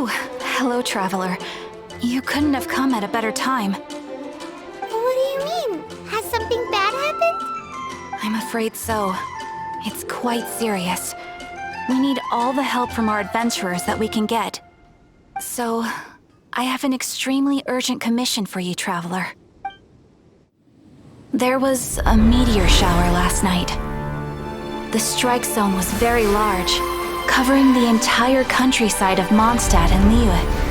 Oh, hello, traveler. You couldn't have come at a better time. What do you mean? Has something bad happened? I'm afraid so. It's quite serious. We need all the help from our adventurers that we can get. So, I have an extremely urgent commission for you, traveler. There was a meteor shower last night. The strike zone was very large, covering the entire countryside of Mondstadt and Liyue.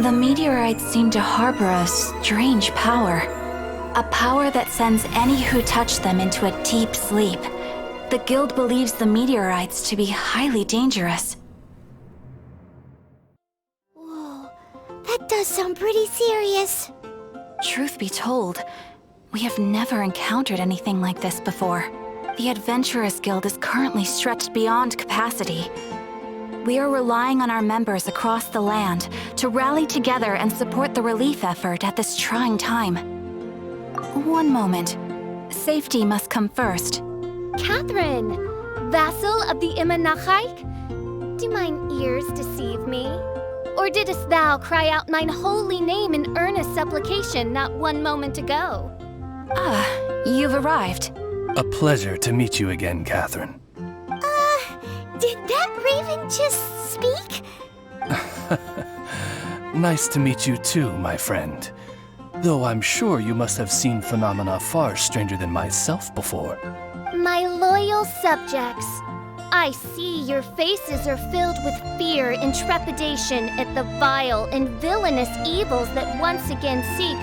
The meteorites seem to harbor a strange power. A power that sends any who touch them into a deep sleep. The guild believes the meteorites to be highly dangerous. Whoa, that does sound pretty serious. Truth be told, we have never encountered anything like this before. The Adventurers Guild is currently stretched beyond capacity. We are relying on our members across the land to rally together and support the relief effort at this trying time. One moment. Safety must come first. Katheryne, vassal of the Imanachaik? Do mine ears deceive me? Or didst thou cry out mine holy name in earnest supplication not one moment ago? Ah, you've arrived. A pleasure to meet you again, Katheryne. Did that raven just speak? Nice to meet you too, my friend. Though I'm sure you must have seen phenomena far stranger than myself before. My loyal subjects, I see your faces are filled with fear and trepidation at the vile and villainous evils that once again seek,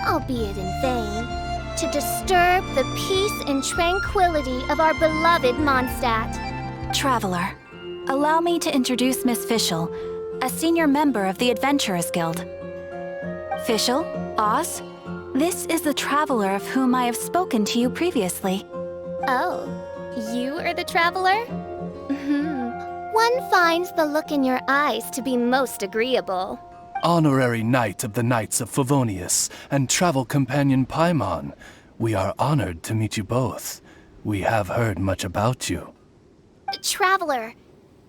albeit in vain, to disturb the peace and tranquility of our beloved Mondstadt. Traveler, allow me to introduce Miss Fischl, a senior member of the Adventurers Guild. Fischl, Oz, this is the traveler of whom I have spoken to you previously. Oh, you are the traveler? One finds the look in your eyes to be most agreeable. Honorary Knight of the Knights of Favonius and travel companion Paimon, we are honored to meet you both. We have heard much about you. Traveler,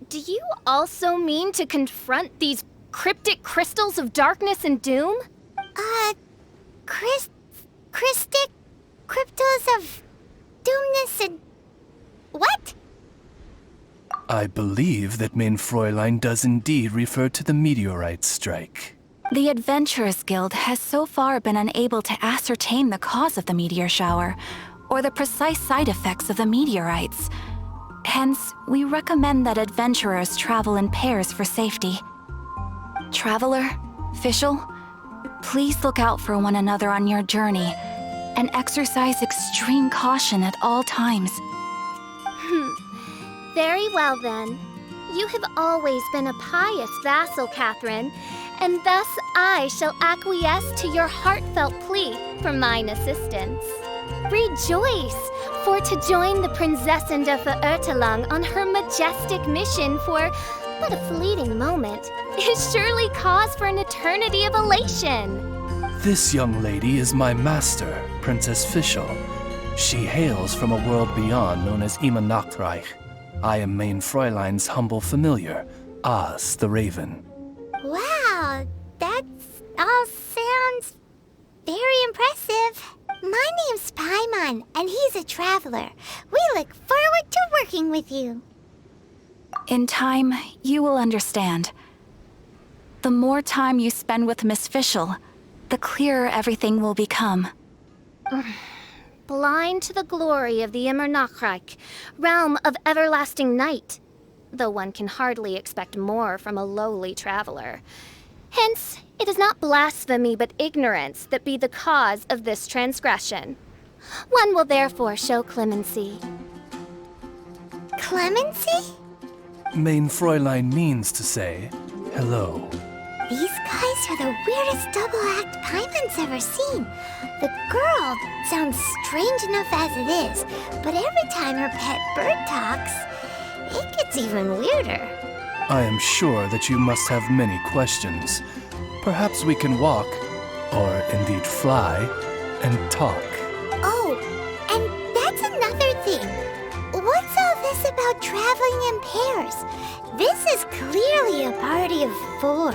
do you also mean to confront these cryptic crystals of darkness and doom? Crystic cryptos of doomness and... what? I believe that Main Fräulein does indeed refer to the meteorite strike. The Adventurers Guild has so far been unable to ascertain the cause of the meteor shower, or the precise side effects of the meteorites. Hence, we recommend that adventurers travel in pairs for safety. Traveler, Fischl, please look out for one another on your journey, and exercise extreme caution at all times. Very well then. You have always been a pious vassal, Katheryne, and thus I shall acquiesce to your heartfelt plea for mine assistance. Rejoice, for to join the Prinzessin de Verurteilung on her majestic mission for but a fleeting moment is surely cause for an eternity of elation. This young lady is my master, Princess Fischl. She hails from a world beyond known as Imanachaik. I am Main Fräulein's humble familiar, Oz the Raven. Wow, that all sounds very impressive. My name's Paimon, and he's a traveler. We look forward to working with you. In time, you will understand. The more time you spend with Miss Fischl, the clearer everything will become. Blind to the glory of the Imanachaik, realm of everlasting night, though one can hardly expect more from a lowly traveler. Hence, it is not blasphemy but ignorance that be the cause of this transgression. One will therefore show clemency. Clemency? Main Fräulein means to say hello. These guys are the weirdest double act Paimon's ever seen. The girl sounds strange enough as it is, but every time her pet bird talks, it gets even weirder. I am sure that you must have many questions. Perhaps we can walk, or indeed fly, and talk. Oh, and that's another thing. What's all this about traveling in pairs? This is clearly a party of 4.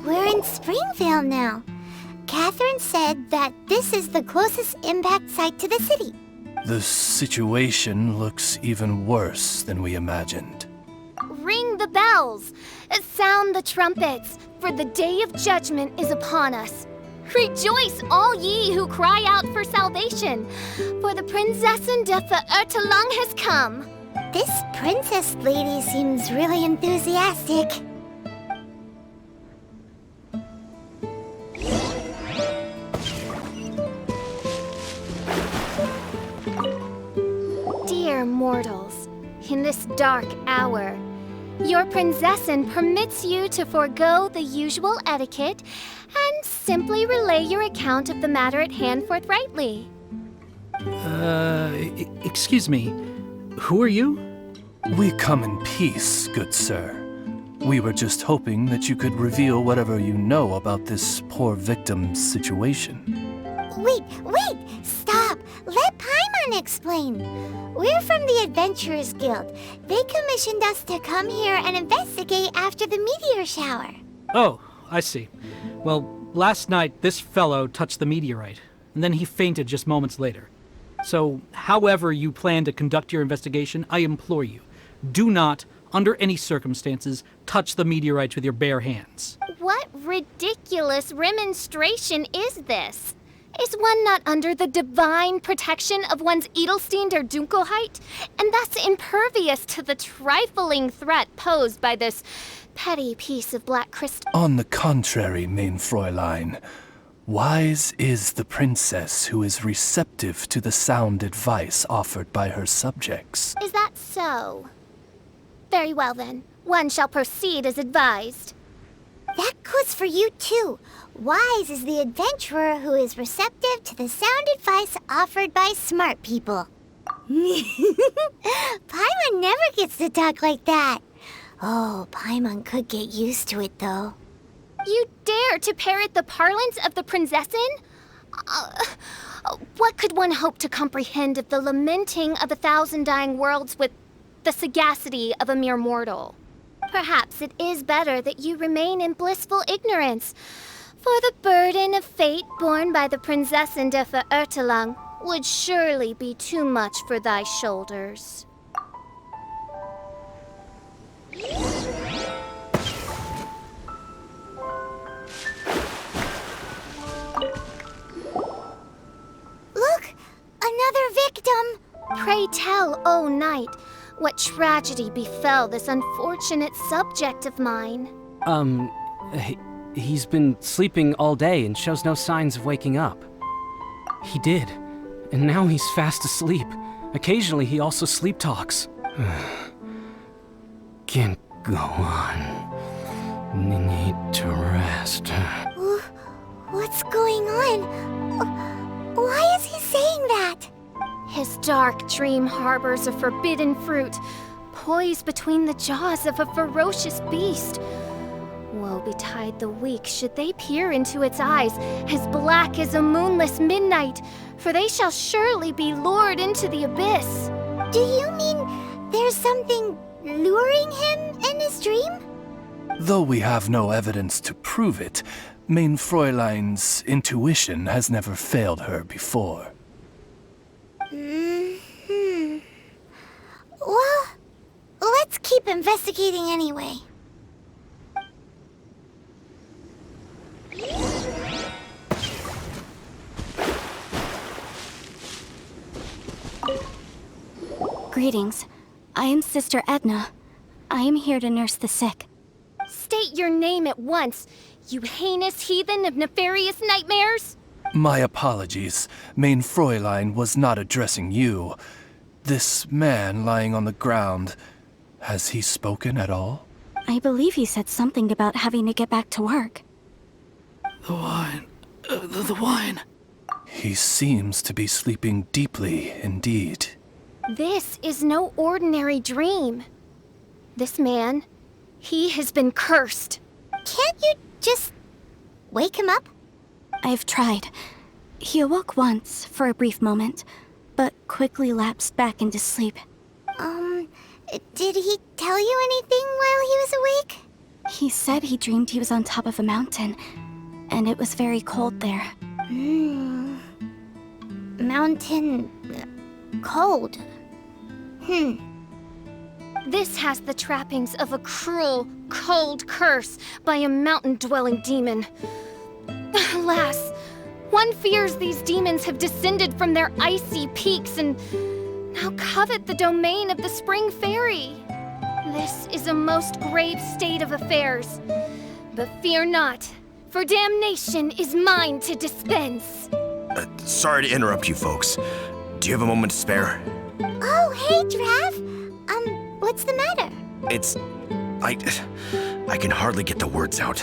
We're in Springvale now. Katheryne said that this is the closest impact site to the city. The situation looks even worse than we imagined. Ring the bells! Sound the trumpets, for the day of judgment is upon us. Rejoice, all ye who cry out for salvation, for the Prinzessin de Ertelang has come. This princess lady seems really enthusiastic. Dear mortals, in this dark hour, your Prinzessin permits you to forego the usual etiquette and simply relay your account of the matter at hand forthrightly. Excuse me. Who are you? We come in peace, good sir. We were just hoping that you could reveal whatever you know about this poor victim's situation. Wait! Stop! Let Paimon explain. We're from the Adventurers Guild. They commissioned us to come here and investigate after the meteor shower. Oh, I see. Well, last night this fellow touched the meteorite, and then he fainted just moments later. So, however you plan to conduct your investigation, I implore you, do not, under any circumstances, touch the meteorites with your bare hands. What ridiculous remonstration is this? Is one not under the divine protection of one's Edelstein der Dunkelheit, and thus impervious to the trifling threat posed by this petty piece of black crystal? On the contrary, main Fräulein, wise is the princess who is receptive to the sound advice offered by her subjects. Is that so? Very well then, one shall proceed as advised. That goes for you too. Wise is the adventurer who is receptive to the sound advice offered by smart people. Paimon never gets to talk like that. Oh, Paimon could get used to it though. You dare to parrot the parlance of the Prinzessin? What could one hope to comprehend of the lamenting of 1,000 dying worlds with the sagacity of a mere mortal? Perhaps it is better that you remain in blissful ignorance, for the burden of fate borne by the Prinzessin de Ertelang would surely be too much for thy shoulders. Look! Another victim! Pray tell, O knight, what tragedy befell this unfortunate subject of mine? He's been sleeping all day and shows no signs of waking up. He did, and now he's fast asleep. Occasionally he also sleep talks. Can't go on. Need to rest. What's going on? Why is he saying that? His dark dream harbors a forbidden fruit, poised between the jaws of a ferocious beast. Woe betide the weak should they peer into its eyes, as black as a moonless midnight, for they shall surely be lured into the abyss. Do you mean there's something luring him in his dream? Though we have no evidence to prove it, main Fräulein's intuition has never failed her before. Well, let's keep investigating anyway. Greetings. I am Sister Edna. I am here to nurse the sick. State your name at once, you heinous heathen of nefarious nightmares! My apologies. Main Fräulein was not addressing you. This man lying on the ground, has he spoken at all? I believe he said something about having to get back to work. The wine. The wine. He seems to be sleeping deeply indeed. This is no ordinary dream. This man, he has been cursed. Can't you just wake him up? I've tried. He awoke once, for a brief moment, but quickly lapsed back into sleep. Did he tell you anything while he was awake? He said he dreamed he was on top of a mountain, and it was very cold there. Mountain... cold. This has the trappings of a cruel, cold curse by a mountain-dwelling demon. Alas, one fears these demons have descended from their icy peaks and now covet the domain of the Spring Fairy. This is a most grave state of affairs. But fear not, for damnation is mine to dispense. Sorry to interrupt you folks. Do you have a moment to spare? Oh, hey, Drav. What's the matter? I can hardly get the words out.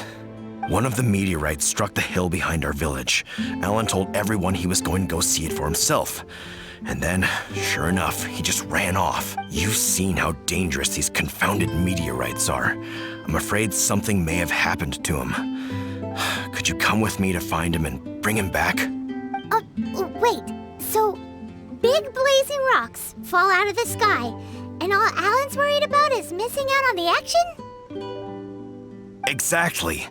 One of the meteorites struck the hill behind our village. Allan told everyone he was going to go see it for himself. And then, sure enough, he just ran off. You've seen how dangerous these confounded meteorites are. I'm afraid something may have happened to him. Could you come with me to find him and bring him back? Wait. So, big blazing rocks fall out of the sky, and all Allan's worried about is missing out on the action? Exactly.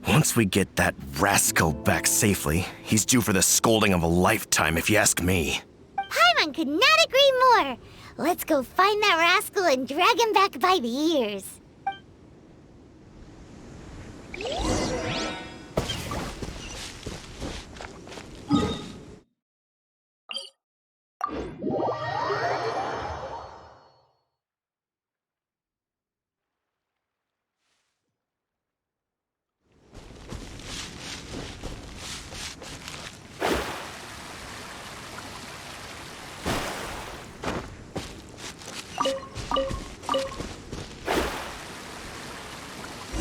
Once we get that rascal back safely, he's due for the scolding of a lifetime, if you ask me. Paimon could not agree more. Let's go find that rascal and drag him back by the ears.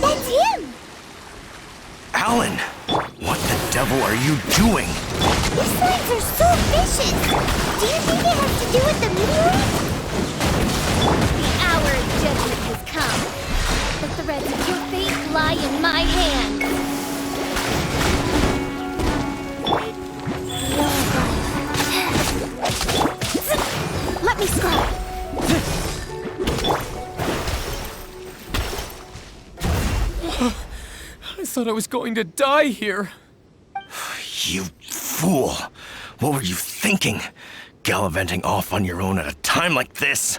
That's him! Allan! What the devil are you doing? These slimes are so vicious! Do you think it has to do with the meteorite? The hour of judgment has come. The threads of your fate lie in my hands. Let me scrub. I thought I was going to die here. You fool! What were you thinking? Gallivanting off on your own at a time like this?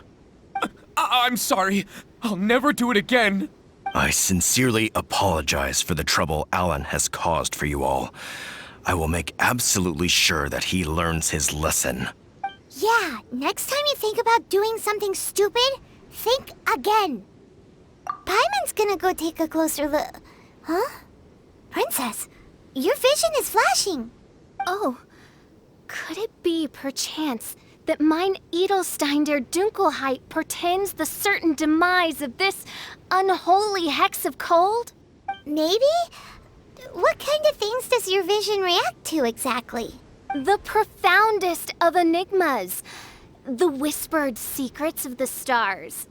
I'm sorry. I'll never do it again. I sincerely apologize for the trouble Allan has caused for you all. I will make absolutely sure that he learns his lesson. Yeah, next time you think about doing something stupid, think again. Paimon's gonna go take a closer look. Huh? Princess, your vision is flashing. Oh, could it be, perchance, that mine Edelstein der Dunkelheit portends the certain demise of this unholy hex of cold? Maybe? What kind of things does your vision react to exactly? The profoundest of enigmas. The whispered secrets of the stars.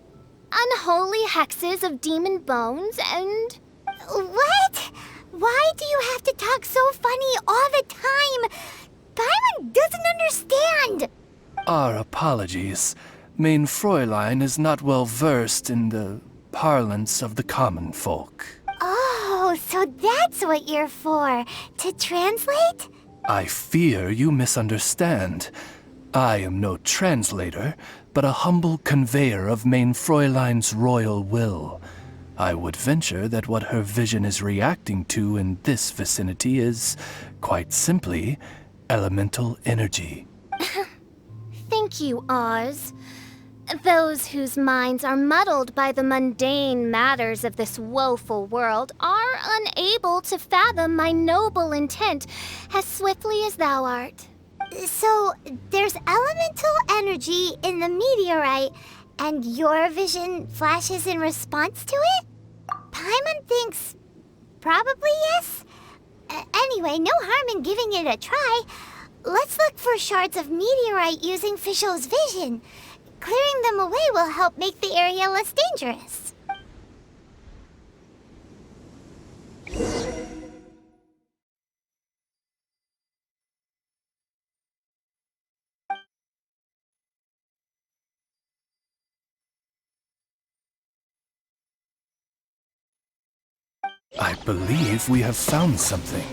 Unholy hexes of demon bones and... What? Why do you have to talk so funny all the time? Paimon doesn't understand. Our apologies. Main Fräulein is not well versed in the parlance of the common folk. Oh, so that's what you're for. To translate? I fear you misunderstand. I am no translator, but a humble conveyor of Main Fräulein's royal will. I would venture that what her vision is reacting to in this vicinity is, quite simply, elemental energy. Thank you, Oz. Those whose minds are muddled by the mundane matters of this woeful world are unable to fathom my noble intent as swiftly as thou art. So, there's elemental energy in the meteorite, and your vision flashes in response to it? Paimon thinks probably yes. Anyway, no harm in giving it a try. Let's look for shards of meteorite using Fischl's vision. Clearing them away will help make the area less dangerous. I believe we have found something.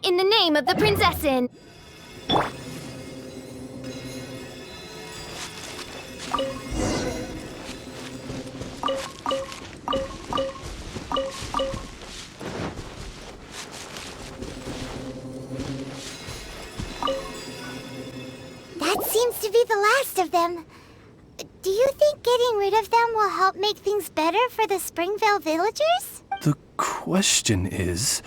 In the name of the Prinzessin! That seems to be the last of them. Do you think getting rid of them will help make things better for the Springvale villagers? The question is,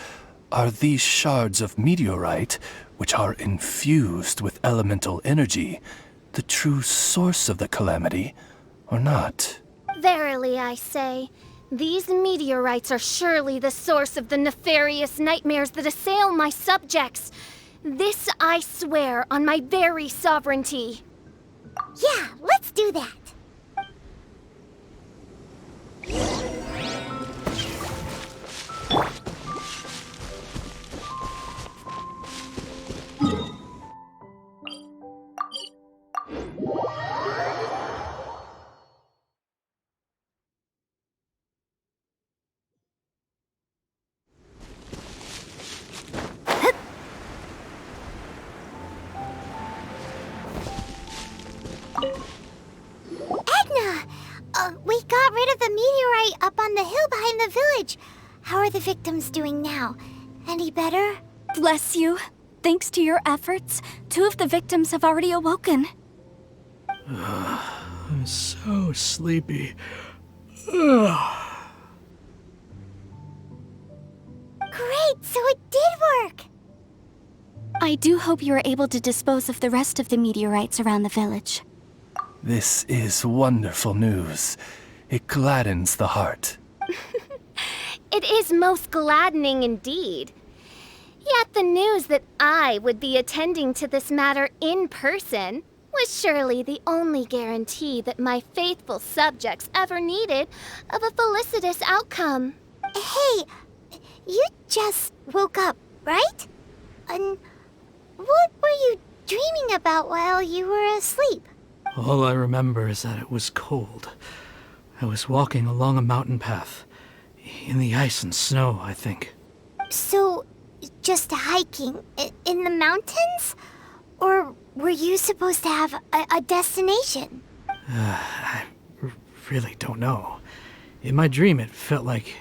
are these shards of meteorite, which are infused with elemental energy, the true source of the calamity, or not? Verily, I say, these meteorites are surely the source of the nefarious nightmares that assail my subjects. This I swear on my very sovereignty. Yeah, let's do that. We got rid of the meteorite up on the hill behind the village. How are the victims doing now? Any better? Bless you. Thanks to your efforts, 2 of the victims have already awoken. I'm so sleepy. Great, so it did work. I do hope you are able to dispose of the rest of the meteorites around the village. This is wonderful news. It gladdens the heart. It is most gladdening indeed. Yet the news that I would be attending to this matter in person was surely the only guarantee that my faithful subjects ever needed of a felicitous outcome. Hey, you just woke up, right? And what were you dreaming about while you were asleep? All I remember is that it was cold. I was walking along a mountain path. In the ice and snow, I think. So, just hiking in the mountains? Or were you supposed to have a destination? I really don't know. In my dream, it felt like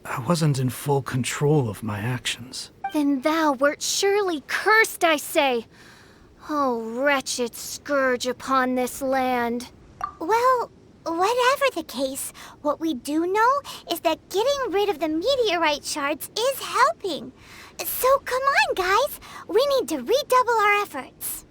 I wasn't in full control of my actions. Then thou wert surely cursed, I say. Oh, wretched scourge upon this land. Well, whatever the case, what we do know is that getting rid of the meteorite shards is helping. So come on, guys. We need to redouble our efforts.